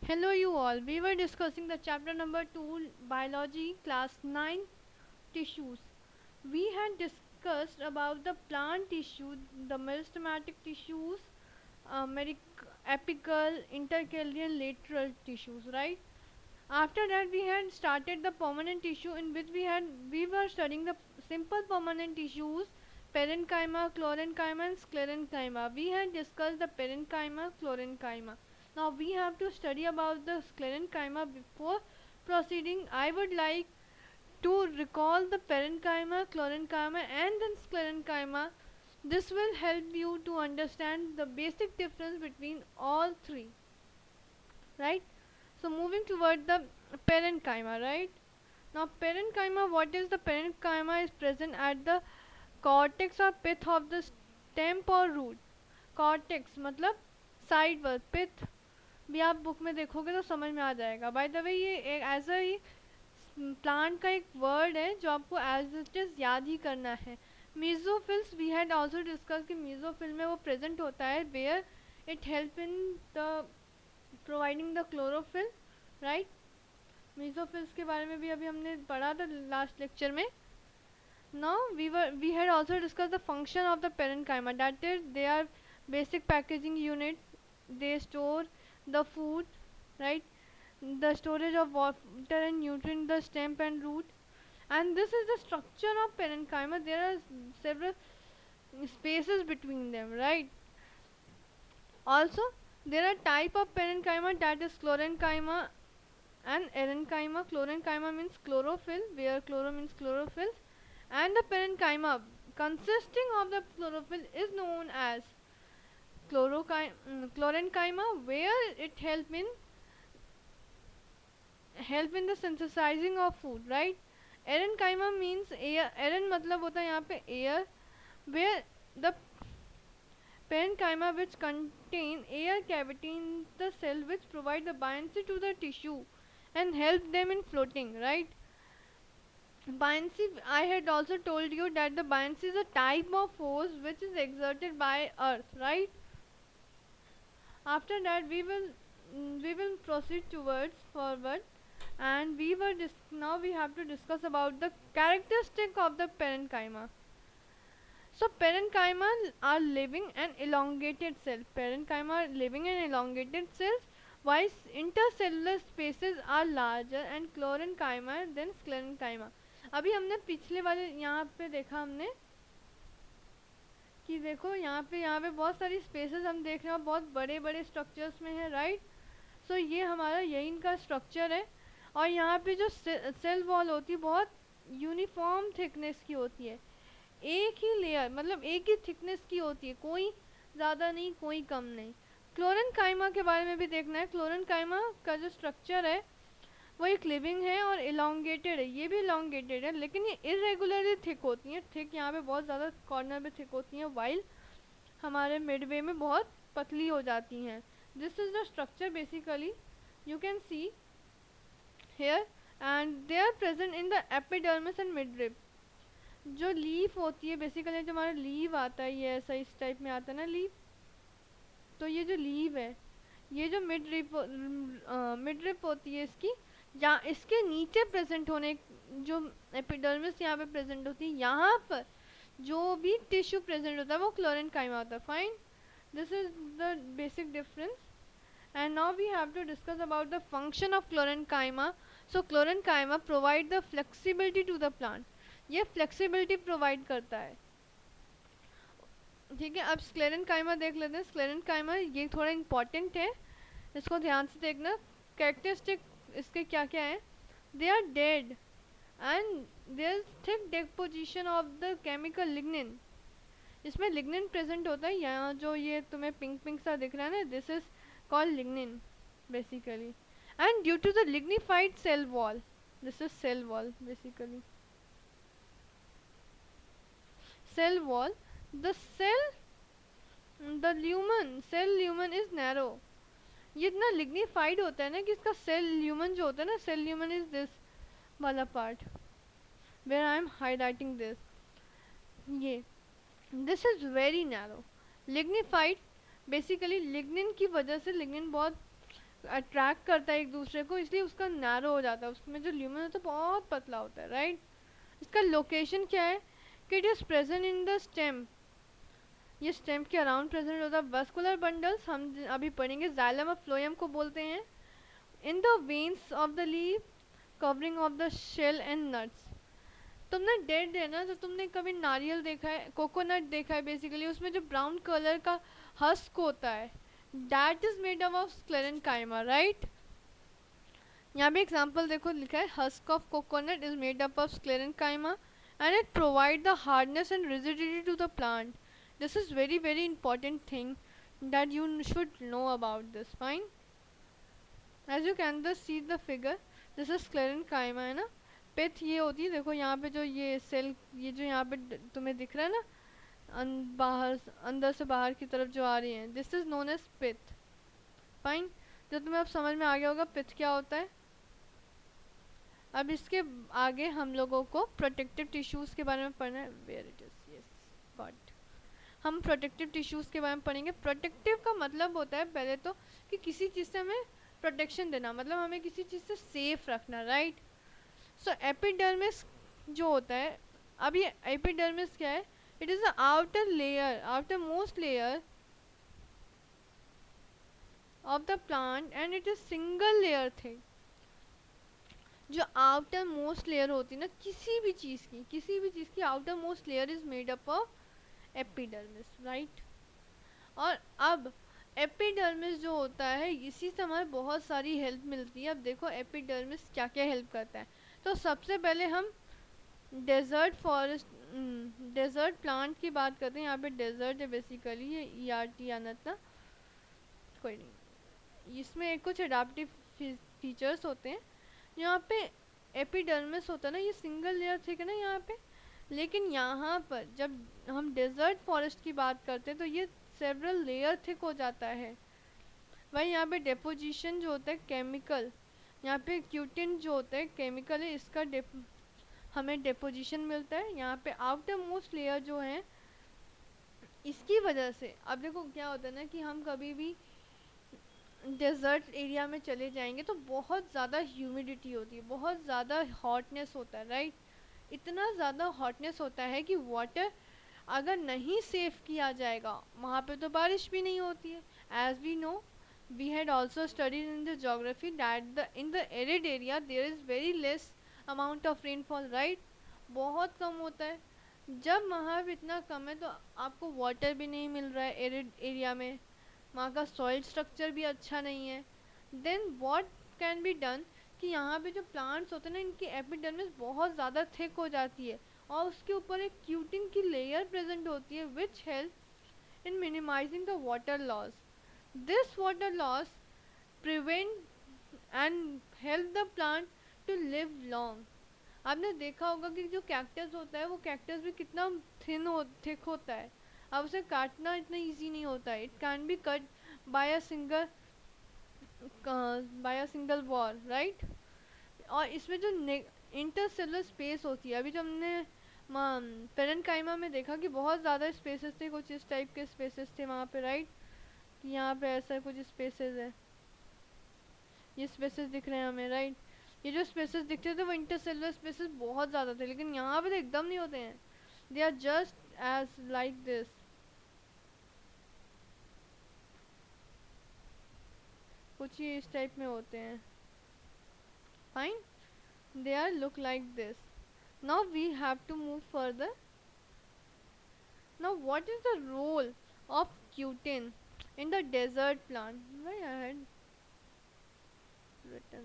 Hello you all. We were discussing the chapter number 2 biology class 9 tissues. We had discussed about the plant tissue, the meristematic tissues, apical, intercalated, lateral tissues, right? After that we had started the permanent tissue in which we were studying the simple permanent tissues parenchyma, chlorenchyma and sclerenchyma. We had discussed the parenchyma, chlorenchyma. Now we have to study about the sclerenchyma. Before proceeding, I would like to recall the parenchyma, chlorenchyma and then sclerenchyma. This will help you to understand the basic difference between all three, right? So moving toward the parenchyma, right? Now parenchyma, what is the parenchyma is present at the cortex or pith of the stem or root. Cortex मतलब side word पिथ भी आप book में देखोगे तो समझ में आ जाएगा. By the way ये एक एज अ प्लांट का एक वर्ड है जो आपको एज इट इज याद ही करना है. Mesophylls we had also discuss कि मीजोफिल में वो प्रेजेंट होता है where it help in the providing the chlorophyll, right. Mesophylls के बारे में भी अभी हमने पढ़ा था लास्ट लेक्चर में. Now we had also discussed the function of the parenchyma, that is they are basic packaging units. They store the food, right, the storage of water and nutrient in the stem and root. And this is the structure of parenchyma. There are several spaces between them, right. Also there are type of parenchyma, that is chlorenchyma and erenchyma. Chlorenchyma means chlorophyll, where chloro means chlorophyll, and the parenchyma consisting of the chlorophyll is known as chlorenchyma, where it help in the synthesizing of food, right. Erenchyma means air. eren मतलब होता है यहाँ पे air, where the parenchyma which contain air cavity in the cell which provide the buoyancy to the tissue and help them in floating, right. Buoyancy, I had also told you that the buoyancy is a type of force which is exerted by earth, right. After that we will proceed towards forward, and now we have to discuss about the characteristic of the parenchyma. So parenchyma are living and elongated cells. Parenchyma are living and elongated cells, while intercellular spaces are larger and chlorenchyma than sclerenchyma. अभी हमने पिछले वाले यहाँ पे देखा हमने कि देखो यहाँ पे बहुत सारी स्पेसेस हम देख रहे हैं, बहुत बड़े बड़े स्ट्रक्चर्स में है, राइट. सो ये हमारा यही इनका स्ट्रक्चर है. और यहाँ पे जो सेल वॉल होती है बहुत यूनिफॉर्म थिकनेस की होती है, एक ही लेयर मतलब एक ही थिकनेस की होती है, कोई ज़्यादा नहीं कोई कम नहीं. क्लोरेनकाइमा के बारे में भी देखना है. क्लोरेनकाइमा का जो स्ट्रक्चर है वो एक लिविंग है और इलोंगेटेड है. ये भी इलोंगेटेड है लेकिन ये इरेगुलरली थिक होती हैं. थिक यहाँ पे बहुत ज़्यादा कॉर्नर पे थिक होती हैं, वाइल हमारे मिडवे में बहुत पतली हो जाती हैं. This is the structure basically you can see here, and they are present in the epidermis and midrib. जो लीफ होती है बेसिकली, जो हमारा लीव आता है ये ऐसा इस टाइप में आता है ना लीव, तो ये जो लीव है ये जो मिडरिप होती है इसकी, या इसके नीचे प्रेजेंट होने जो एपिडर्मिस यहाँ पे प्रेजेंट होती है, यहाँ पर जो भी टिश्यू प्रेजेंट होता है वो क्लोरेनकाइमा होता है. Fine, this is the basic difference. And now we have to discuss about the function of chlorenchyma. So chlorenchyma provide the flexibility to the plant. ये फ्लेक्सिबिलिटी प्रोवाइड करता है, ठीक है. अब स्क्लेरेनकाइमा देख लेते हैं. स्क्लेरेनकाइमा ये थोड़ा इंपॉर्टेंट है, इसको ध्यान से देखना. कैरेक्टरिस्टिक इसके क्या क्या है. They are dead and there is thick deposition of the chemical lignin. इसमें लिग्निन प्रेजेंट होता है. यहाँ जो ये तुम्हें पिंक पिंक सा दिख रहा है ना, this is called lignin basically. And due to the lignified cell wall, this is cell wall basically. Cell wall, the cell lumen is narrow. ये इतना लिग्निफाइड होता है ना कि इसका सेल ल्यूमन जो होता है ना, सेल ल्यूमन इज दिस वाला part where I am highlighting this. ये this is very narrow lignified. Basically lignin की वजह से, लिग्निन बहुत अट्रैक्ट करता है एक दूसरे को, इसलिए उसका नैरो हो जाता है, उसमें जो ल्यूमेन होता है बहुत पतला होता है, राइट। इसका लोकेशन क्या है कि it is present in the stem, ये स्टेम के अराउंड प्रेजेंट होता है। वस्कुलर बंडल्स हम अभी पढ़ेंगे, जाइलम ऑफ फ्लोएम को बोलते हैं। In the veins of the leaf covering of the shell and nuts. तुमने डेट है ना, तो तुमने कभी नारियल देखा है, कोकोनट देखा है, बेसिकली उसमें जो ब्राउन कलर का हस्क होता है, that is made up of sclerenchyma, right. यहाँ पे एग्जाम्पल देखो लिखा है, husk of coconut is made up of sclerenchyma and it provide the hardness and rigidity to the plant. This is very very important thing that you should know about this. Fine, as you can just see the figure, this is sclerenchyma है ना। पिथ ये होती है, देखो यहाँ पे जो ये सेल, ये जो यहाँ पे तुम्हें दिख रहा है ना, बाहर अंदर से बाहर की तरफ जो आ रही है, this is known as pith. Fine, जो तुम्हें अब समझ में आ गया होगा पिथ क्या होता है। अब इसके आगे हम लोगों को प्रोटेक्टिव टिश्यूज के बारे में पढ़ना है। Where it is, yes got. हम प्रोटेक्टिव टिश्यूज के बारे में पढ़ेंगे। प्रोटेक्टिव का मतलब होता है पहले तो कि किसी चीज़ से हमें प्रोटेक्शन देना, मतलब हमें किसी चीज़ से सेफ रखना, राइट। सो एपिडर्मिस जो होता है, अब ये एपिडर्मिस क्या है, it is the outer layer, outer most layer of the plant and it is single layer thing. जो आउटर मोस्ट लेयर होती है ना किसी भी चीज़ की outer most layer is made up of epidermis, right. और अब एपिडर्मिस जो होता है, इसी से हमें बहुत सारी हेल्प मिलती है। अब देखो एपिडर्मिस क्या क्या हेल्प करता है। तो सबसे पहले हम डेजर्ट फॉरेस्ट, डेजर्ट प्लांट की बात करते हैं। यहाँ पे डेजर्ट है बेसिकली, ये ERT आना था, कोई नहीं। इसमें कुछ एडाप्टिव फीचर्स होते हैं। यहाँ पे एपिडर्मिस होता है ना, ये सिंगल लेयर थिक है ना यहाँ पे, लेकिन यहाँ पर जब हम डेजर्ट फॉरेस्ट की बात करते हैं तो ये सेवरल लेयर थिक हो जाता है। वही यहाँ पे डेपोजिशन जो होता है केमिकल, यहाँ पे क्यूटिन जो होता है केमिकल है, इसका हमें डेपोजिशन मिलता है। यहाँ पे आउटर मोस्ट लेयर जो है, इसकी वजह से अब देखो क्या होता है ना कि हम कभी भी डेजर्ट एरिया में चले जाएंगे तो बहुत ज़्यादा ह्यूमिडिटी होती है, बहुत ज़्यादा हॉटनेस होता है, राइट। इतना ज़्यादा हॉटनेस होता है कि वाटर अगर नहीं सेव किया जाएगा वहाँ पे तो बारिश भी नहीं होती है। As we know, we had also studied in the geography that in the arid area there is very less amount of rainfall, right. बहुत कम होता है। जब वहाँ पे इतना कम है तो आपको वाटर भी नहीं मिल रहा है एरिड एरिया में, वहाँ का सॉइल स्ट्रक्चर भी अच्छा नहीं है। Then what can be done कि यहाँ पे जो प्लांट्स होते हैं ना, इनकी एपिडर्मिस बहुत ज़्यादा थिक हो जाती है और उसके ऊपर एक क्यूटिन की लेयर प्रेजेंट होती है which help in minimising the water loss. This water loss prevent and help the plant to live long. आपने देखा होगा कि जो कैक्टस होता है वो कैक्टस भी कितना थिक होता है। अब उसे काटना इतना इजी नहीं होता है। It can be cut by a single war, right. और इसमें जो इंटरसेलुलर स्पेस होती है, अभी जो हमने पेरेन्काइमा में देखा कि बहुत ज़्यादा स्पेसेस थे, कुछ इस टाइप के स्पेसेस थे वहाँ पे, राइट। कि यहाँ पे ऐसा कुछ स्पेसेस है, ये स्पेसेस दिख रहे हैं हमें, राइट। ये जो स्पेसेस दिखते थे वो इंटरसेलुलर स्पेसेस बहुत ज़्यादा थे, लेकिन यहाँ पे तो एकदम नहीं होते हैं। They are just as like this, कुछ ही इस टाइप में होते हैं। Fine, they are look like this. Now we have to move further. Now what is the role of cutin in the desert plant? Why I had written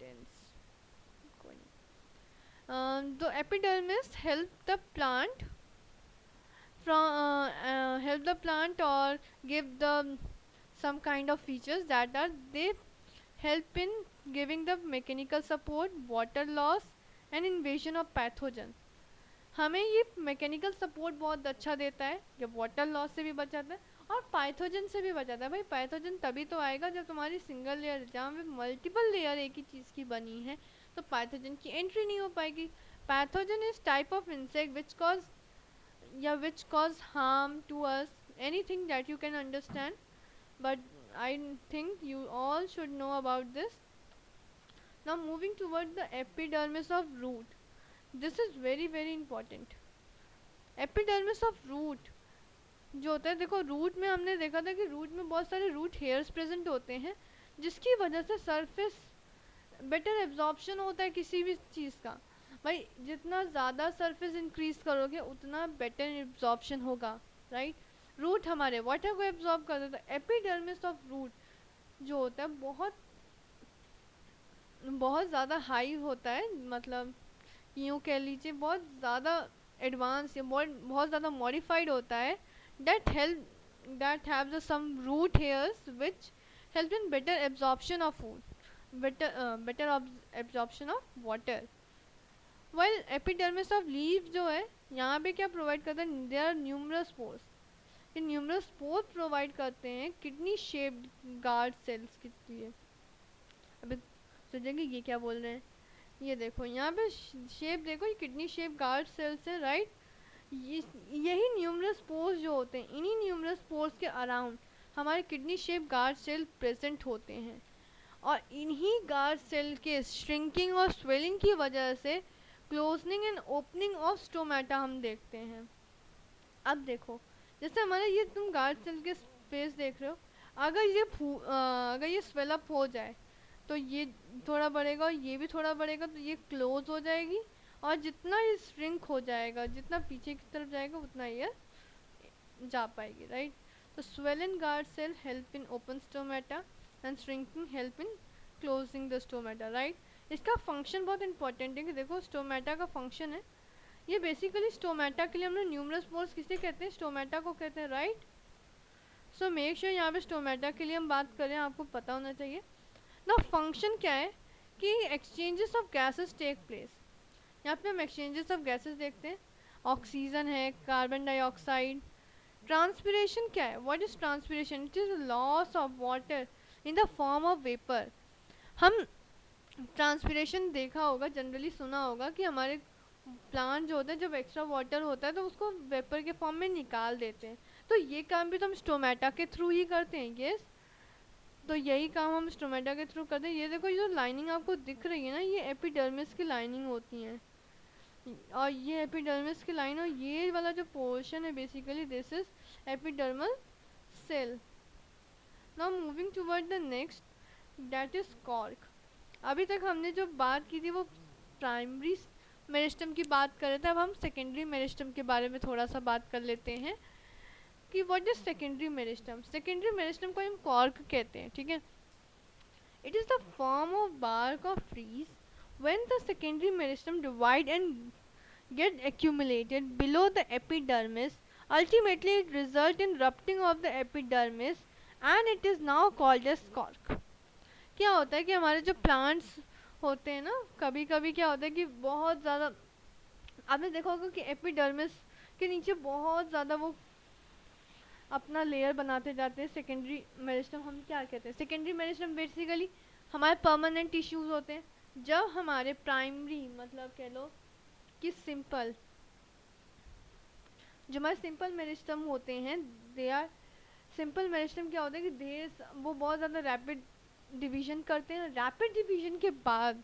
dense. The epidermis help the plant help the plant or give the some kind of features that are they help in giving the mechanical support, water loss and invasion of pathogen. हमें ये mechanical support बहुत अच्छा देता है, जब water loss से भी बचाता है और पाइथोजन से भी बचाता है। भाई पाइथोजन तभी तो आएगा जब तुम्हारी सिंगल लेयर, जहाँ पे मल्टीपल लेयर एक ही चीज़ की बनी है तो पाइथोजन की एंट्री नहीं हो पाएगी। Pathogen is type of insect which cause harm to us, anything that you can understand, but I think you all should know about this. Now moving toward the epidermis of root. This is very important. Epidermis of root जो होता है, देखो root में हमने देखा था कि root में बहुत सारे रूट हेयर्स प्रेजेंट होते हैं, जिसकी वजह से सरफेस बेटर एब्जॉर्प्शन होता है किसी भी चीज़ का। भाई जितना ज़्यादा सरफेस इंक्रीज करोगे उतना बेटर एब्जॉर्प्शन होगा, राइट। रूट हमारे वाटर को एब्जॉर्ब कर देता है। एपिडर्मिस ऑफ रूट जो होता है बहुत ज़्यादा हाई होता है, मतलब यूँ कह लीजिए बहुत ज़्यादा एडवांस या बहुत ज़्यादा मॉडिफाइड होता है। that have the some root hairs which help in better absorption of food, better absorption of water, while epidermis of leaf जो है यहाँ पे क्या प्रोवाइड करता है, there are numerous pores। ये न्यूमरस पोर प्रोवाइड करते हैं किडनी शेप्ड गार्ड सेल्स के लिए। अभी सोचेंगे ये क्या बोल रहे हैं, ये देखो यहाँ पे शेप देखो, ये किडनी शेप गार्ड सेल्स है, राइट। यही न्यूमरस पोर्स जो होते हैं, इन्हीं न्यूमरस पोर्स के अराउंड हमारे kidney shape guard cell present होते हैं, और इन्हीं गार्ड सेल के श्रिंकिंग और स्वेलिंग की वजह से closing and opening of stomata हम देखते हैं। अब देखो जैसे हमारे ये तुम गार्ड सेल के स्पेस देख रहे हो, अगर ये स्वेलअप हो जाए तो ये थोड़ा बढ़ेगा और ये भी थोड़ा बढ़ेगा, तो ये क्लोज हो जाएगी, और जितना ये श्रिंक हो जाएगा, जितना पीछे की तरफ जाएगा उतना ये जा पाएगी, राइट। तो swollen guard cell help in open stomata and shrinking help in closing the stomata, right. इसका फंक्शन बहुत इंपॉर्टेंट है कि देखो स्टोमेटा का फंक्शन है, ये बेसिकली स्टोमेटा के लिए हमने न्यूमरस पोर्स किसे कहते हैं, स्टोमेटा को कहते हैं, राइट। सो मेक श्योर यहाँ पे स्टोमेटा के लिए हम बात करें, आपको पता होना चाहिए ना। फंक्शन क्या है कि exchanges of gases take place. यहाँ पे हम एक्सचेंजेस ऑफ गैसेस देखते हैं, ऑक्सीजन है, कार्बन डाइऑक्साइड। ट्रांसपिरेशन क्या है, what is transpiration, it is loss of water in the form of vapour. हम ट्रांसपिरेशन देखा होगा, जनरली सुना होगा कि हमारे प्लांट जो होता है जब एक्स्ट्रा वाटर होता है तो उसको वेपर के फॉर्म में निकाल देते हैं, तो ये काम भी तो हम स्टोमेटा के थ्रू ही करते हैं, यस। तो यही काम हम स्टोमेटा के थ्रू करते हैं। ये देखो, ये जो लाइनिंग आपको दिख रही है ना, ये एपिडर्मिस की लाइनिंग होती है, और ये एपिडर्मिस की लाइन, और ये वाला जो पोर्शन है basically this is epidermal cell. Now moving toward the next, that is cork. अभी तक हमने जो बात की थी वो प्राइमरी मेरिस्टम की बात कर रहे थे, अब हम सेकेंडरी मेरिस्टम के बारे में थोड़ा सा बात कर लेते हैं कि what is secondary meristem. Secondary meristem को हम कॉर्क कहते हैं, ठीक है। It is the form of bark of trees when the secondary meristem divide and get accumulated below the epidermis. Ultimately it result in rupturing of the epidermis and it is now called as cork। क्या होता है कि हमारे जो plants होते हैं ना, कभी कभी क्या होता है कि बहुत ज़्यादा, आपने देखा होगा कि एपिडर्मिस के नीचे बहुत ज़्यादा वो अपना लेयर बनाते जाते हैं। सेकेंडरी मेरिस्टम हम क्या कहते हैं, सेकेंडरी मेरिस्टम बेसिकली हमारे परमानेंट टिश्यूज़ होते हैं। जब हमारे प्राइमरी मतलब कह लो कि सिंपल, जो हमारे सिंपल मेरिस्टम होते हैं, दे आर सिंपल मेरिस्टम क्या होता है कि वो बहुत ज़्यादा रैपिड डिवीजन करते हैं। रैपिड डिवीजन के बाद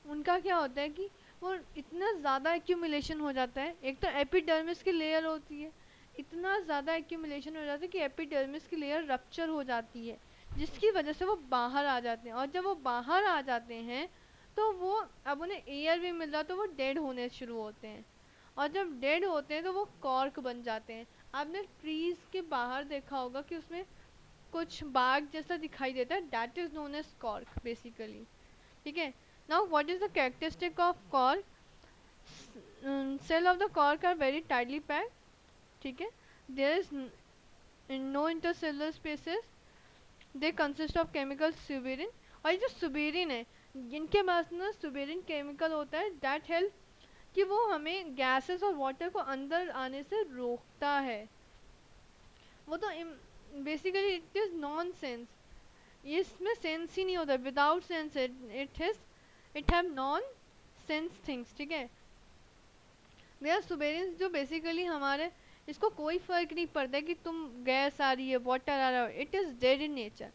उनका क्या होता है कि वो इतना ज़्यादा एक्यूमुलेशन हो जाता है, एक तो एपिडर्मिस की लेयर होती है, इतना ज़्यादा एक्यूमुलेशन हो जाता है कि एपिडर्मिस की लेयर रप्चर हो जाती है, जिसकी वजह से वो बाहर आ जाते हैं, और जब वो बाहर आ जाते हैं तो वो अब उन्हें एयर भी मिल रहा तो वो डेड होने शुरू होते हैं, और जब डेड होते हैं तो वो कॉर्क बन जाते हैं। आपने ट्रीज के बाहर देखा होगा कि उसमें कुछ बाग जैसा दिखाई देता है, that is known as cork basically, ठीक है। Now what is the characteristic of cork, cell of the cork are very tightly packed, ठीक है। There is no intercellular spaces, they consist of chemical suberin, और ये जो suberin है जिनके पास ना सुबेरिन केमिकल होता है, दैट हेल्प कि वो हमें गैसेस और वाटर को अंदर आने से रोकता है। वो तो basically it is non sense, इसमें सेंस ही नहीं होता, without sense it have non sense things, ठीक है। दे आर सुबेरिन जो बेसिकली हमारे इसको कोई फर्क नहीं पड़ता कि तुम गैस आ रही है, वाटर आ रहा है, it is dead in nature.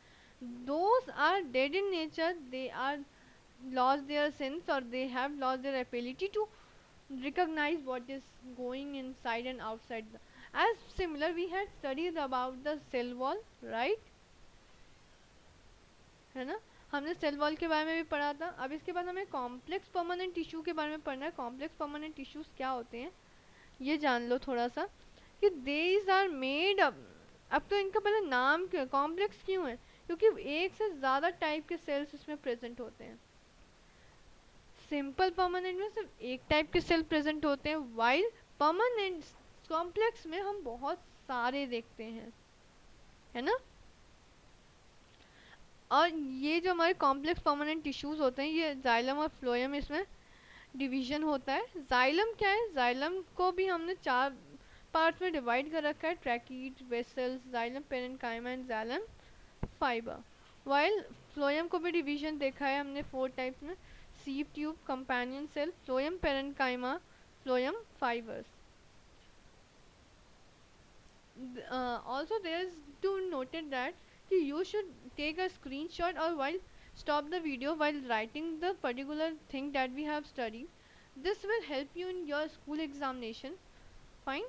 Those are dead in nature, they are lost their sense or they have lost their ability to recognize what is going inside and outside. As similar, we had studied about the cell wall, right? है ना, हमने cell wall के बारे में भी पढ़ा था. अब इसके बाद हमें कॉम्प्लेक्स परमानेंट टिश्यू के बारे में पढ़ना है. कॉम्प्लेक्स परमानेंट टिश्यूज क्या होते हैं ये जान लो थोड़ा सा, कि these are made up. अब तो इनका पहले नाम क्यों है, कॉम्प्लेक्स क्यों है, क्योंकि एक से ज़्यादा टाइप के सेल्स इसमें प्रेजेंट होते हैं. सिंपल परमानेंट में सिर्फ एक टाइप के सेल प्रेजेंट होते हैं, वाइल परमानेंट कॉम्प्लेक्स में हम बहुत सारे देखते हैं, है ना. और ये जो हमारे कॉम्प्लेक्स परमानेंट टिश्यूज होते हैं, ये जाइलम और फ्लोएम, इसमें डिवीजन होता है. जाइलम क्या है, जाइलम को भी हमने 4 पार्ट्स में डिवाइड कर रखा है, tracheid, vessels, xylem parenchyma and xylem fibre. While phloem को भी डिवीजन देखा है हमने 4 टाइप्स में, sieve tube, companion cell, phloem parenchyma, phloem fibres. Also there is to noted that you should take a screenshot or while stop the video while writing the particular thing that we have studied. This will help you in your school examination. Fine,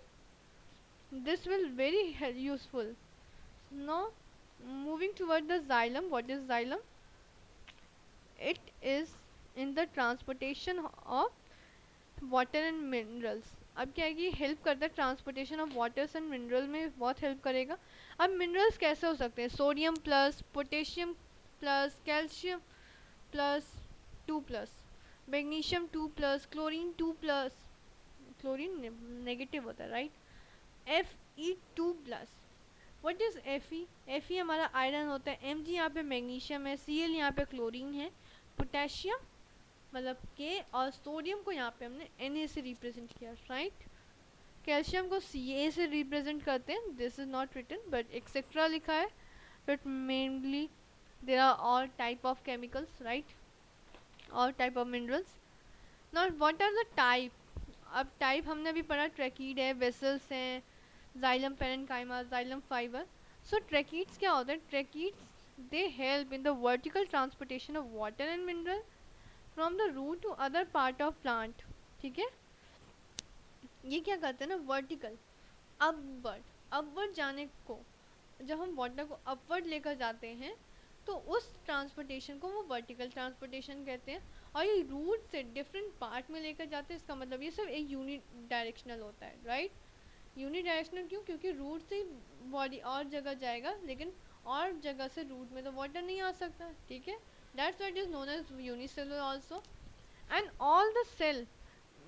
this will very useful. Now moving toward the xylem. What is xylem? It is in the transportation of water and minerals. अब क्या है कि help करता है transportation of waters and mineral में, बहुत help करेगा. अब मिनरल्स कैसे हो सकते हैं, sodium plus, potassium plus, calcium plus 2+, magnesium 2+, chlorine 2+, chlorine negative होता है right, Fe2+. What is Fe हमारा आयरन होता है, Mg यहाँ पे मैग्नीशियम है, Cl यहाँ पे क्लोरीन है, पोटेशियम मतलब के, और सोडियम को यहाँ पे हमने Na से रिप्रेजेंट किया राइट. कैल्शियम को Ca से रिप्रेजेंट करते हैं, this is not written but etcetera लिखा है. But mainly there are all type of chemicals right, all type of minerals. Not what are the type. अब टाइप हमने अभी पढ़ा, ट्रैकीड है, वेसल्स हैं, xylem parenchyma, xylem fibre. So tracheids क्या होता है, tracheids they help in the vertical transportation of water and mineral from the root two other part of plant. ठीक है, ये क्या करते हैं ना, वर्टिकल अपवर्ड जाने को, जब हम वाटर को अपवर्ड लेकर जाते हैं तो उस ट्रांसपोर्टेशन को वो वर्टिकल ट्रांसपोर्टेशन कहते हैं. और ये रूट से डिफरेंट पार्ट में लेकर जाते हैं, इसका मतलब ये सब एक यूनि डायरेक्शनल होता है राइट. यूनि डायरेक्शनल क्यों, क्योंकि रूट से बॉडी और जगह जाएगा, लेकिन और जगह से रूट में तो वाटर नहीं आ सकता. ठीक है, that's why it is known as unicellular also. And all the cell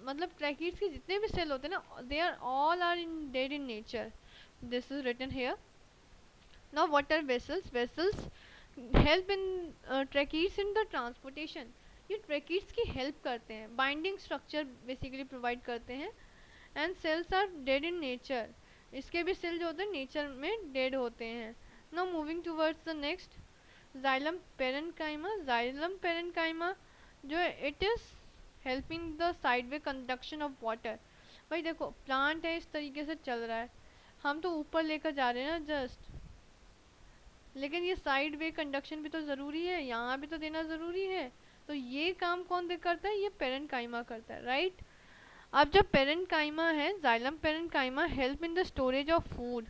मतलब ट्रैकीड्स के जितने भी सेल होते हैं ना, they are all are in dead in nature. This is written here. Now what are vessels? Vessels help in tracheids in the transportation. ये tracheids की help करते हैं, बाइंडिंग स्ट्रक्चर बेसिकली प्रोवाइड करते हैं. And cells are dead in nature, इसके भी cell जो होते हैं नेचर में डेड होते हैं. Now moving towards the next, xylem parenchyma. Xylem parenchyma जो है, it is helping the sideway conduction of water. भाई देखो प्लांट है, इस तरीके से चल रहा है, हम तो ऊपर लेकर जा रहे हैं ना जस्ट, लेकिन ये साइड वे कंडक्शन भी तो ज़रूरी है, यहाँ भी तो देना ज़रूरी है. तो ये काम कौन करता है, ये पेरेन्काइमा करता है राइट. अब जब पेरेन्काइमा है, xylem parenchyma help in the storage of food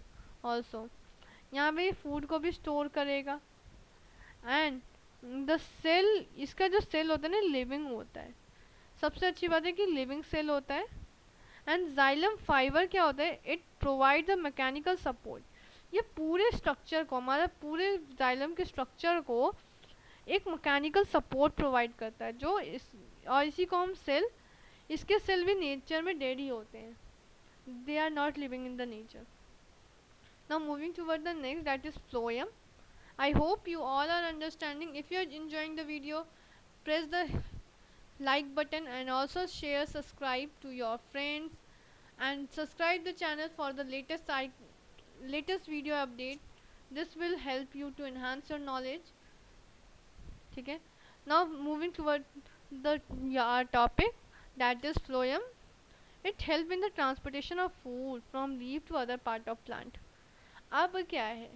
also, यहाँ पे फूड को भी स्टोर करेगा. एंड द सेल, इसका जो सेल होता है ना लिविंग होता है, सबसे अच्छी बात है कि लिविंग सेल होता है. एंड जाइलम फाइबर क्या होता है, it provide the mechanical support. ये पूरे स्ट्रक्चर को, हमारा पूरे जाइलम के स्ट्रक्चर को एक मैकेनिकल सपोर्ट प्रोवाइड करता है, जो और इसी को हम सेल, इसके सेल भी नेचर में डेड ही होते हैं, they are not living in the nature. Now moving toward the next, that is phloem. I hope you all are understanding. If you are enjoying the video, press the like button and also share, subscribe to your friends and subscribe the channel for the latest video update. This will help you to enhance your knowledge. Okay, now moving toward the topic, that is phloem. It help in the transportation of food from leaf to other part of plant. अब क्या है,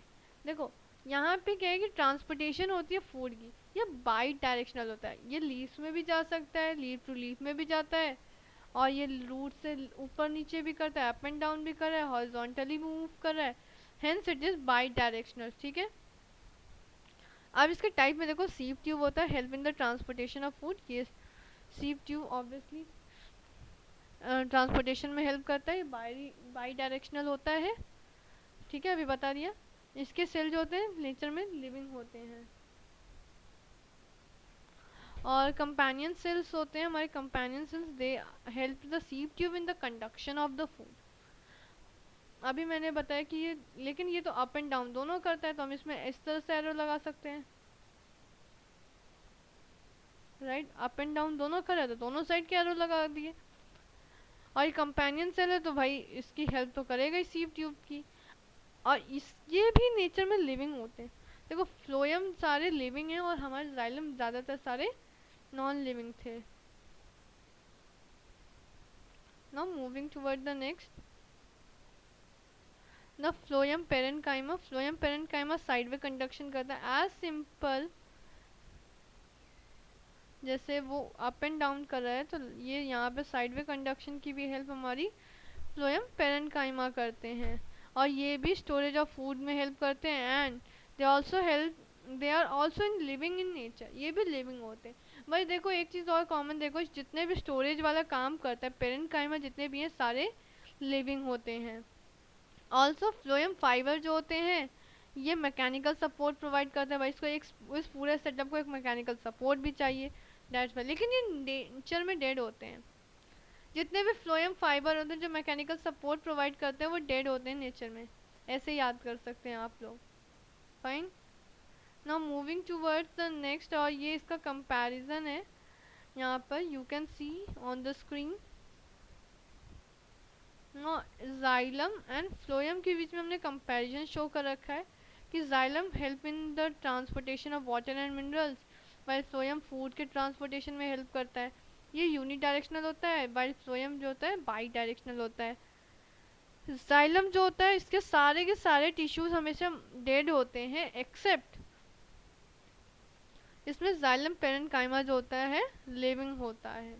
देखो यहाँ पे क्या है कि transportation होती है फूड की, ये बाई डायरेक्शनल होता है, ये लीव्स में भी जा सकता है, लीफ टू लीफ में भी जाता है, और ये रूट से ऊपर नीचे भी करता है, अप एंड डाउन भी कर रहा है, हॉरिजॉन्टली मूव कर रहा है, hence it is by directional. ठीक है, अब इसके टाइप में देखो, सीव ट्यूब होता है, help in the transportation of food, ये सीव ट्यूब ऑब्वियसली ट्रांसपोर्टेशन में हेल्प करता है, बाई डायरेक्शनल होता है। ठीक है, अभी बता दिया। इसके सेल जो होते हैं नेचर में लिविंग होते हैं, और कंपेनियन सेल्स होते हैं हमारे, companion cells they help the sieve tube in the conduction of the food. अभी मैंने बताया कि ये, लेकिन ये तो अप एंड डाउन दोनों करता है, तो हम इसमें इस तरह से एरो लगा सकते हैं, राइट, अप एंड डाउन दोनों कर रहा है तो दोनों साइड के एरो लगा दिए। और ये कंपेनियन सेल है तो भाई इसकी हेल्प तो करेगा ही सीव ट्यूब की, और इस ये भी नेचर में लिविंग होते हैं। देखो फ्लोएम सारे लिविंग हैं और हमारे जाइलम ज़्यादातर सारे नॉन लिविंग थे। Now moving toward the next, the phloem parenchyma. Phloem parenchyma side way conduction करता है, एज सिंपल जैसे वो अप एंड डाउन कर रहा है, तो ये यहाँ पे साइड वे कंडक्शन की भी हेल्प हमारी फ्लोएम पेरेन्काइमा करते हैं, और ये भी स्टोरेज ऑफ फूड में हेल्प करते हैं, and they also help, they are also in living in nature, ये भी लिविंग होते हैं। भाई देखो एक चीज़ और कॉमन देखो, जितने भी स्टोरेज वाला काम करता है पेरेन्काइमा जितने भी हैं सारे लिविंग होते हैं। ऑल्सो फ्लोएम फाइबर जो होते हैं ये मैकेनिकल सपोर्ट प्रोवाइड करते हैं, भाई इसको एक, इस पूरे सेटअप को एक मैकेनिकल सपोर्ट भी चाहिए, डेट्स वाई, लेकिन ये नेचर में डेड होते हैं। जितने भी फ्लोएम फाइबर होते हैं जो मैकेनिकल सपोर्ट प्रोवाइड करते हैं वो डेड होते हैं नेचर में, ऐसे याद कर सकते हैं आप लोग। Fine, now moving towards the next, और ये इसका कंपैरिजन है, यहाँ पर you can C on the screen. Xylem and phloem के बीच में हमने कंपैरिजन शो कर रखा है कि xylem help in the transportation of water and minerals, while phloem food के ट्रांसपोर्टेशन में हेल्प करता है। ये यूनी डायरेक्शनल होता है, वाइल फ्लोएम जो होता है बाई डायरेक्शनल होता है। जाइलम जो होता है इसके सारे टिश्यूज हमेशा डेड होते हैं, एक्सेप्ट इसमें जाइलम पेरेन्काइमा जो होता है लिविंग होता है,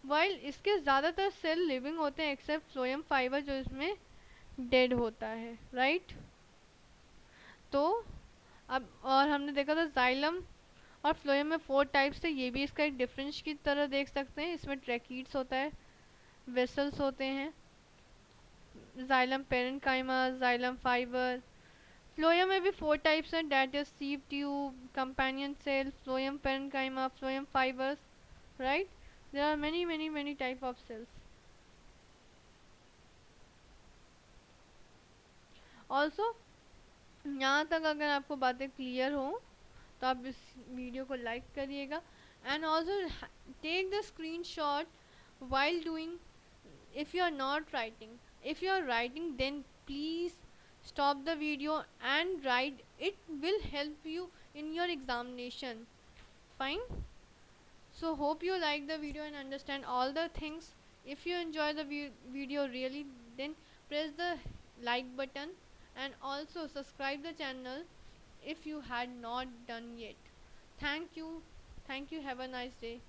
वाइल इसके ज़्यादातर सेल लिविंग होते हैं एक्सेप्ट फ्लोएम फाइबर जो इसमें डेड होता है, राइट। तो अब, और हमने देखा था जाइलम और फ्लोएम में 4 टाइप्स थे, ये भी इसका एक डिफरेंस की तरह देख सकते हैं, इसमें ट्रैकीड्स होता है, वेसल्स होते हैं, xylem parenchyma, xylem fibre. Phloem में भी 4 टाइप्स हैं, that is sieve tube, companion cell, phloem parenchyma, phloem fibres, right. There are many type of cells. Also यहाँ तक अगर आपको बातें क्लियर हो तो आप इस वीडियो को लाइक करिएगा, and also take the screenshot while doing, if you are not writing, if you are writing then please stop the video and write, it will help you in your examination. Fine, so hope you like the video and understand all the things. If you enjoy the video really, then press the like button and also subscribe the channel if you had not done yet. Thank you, have a nice day.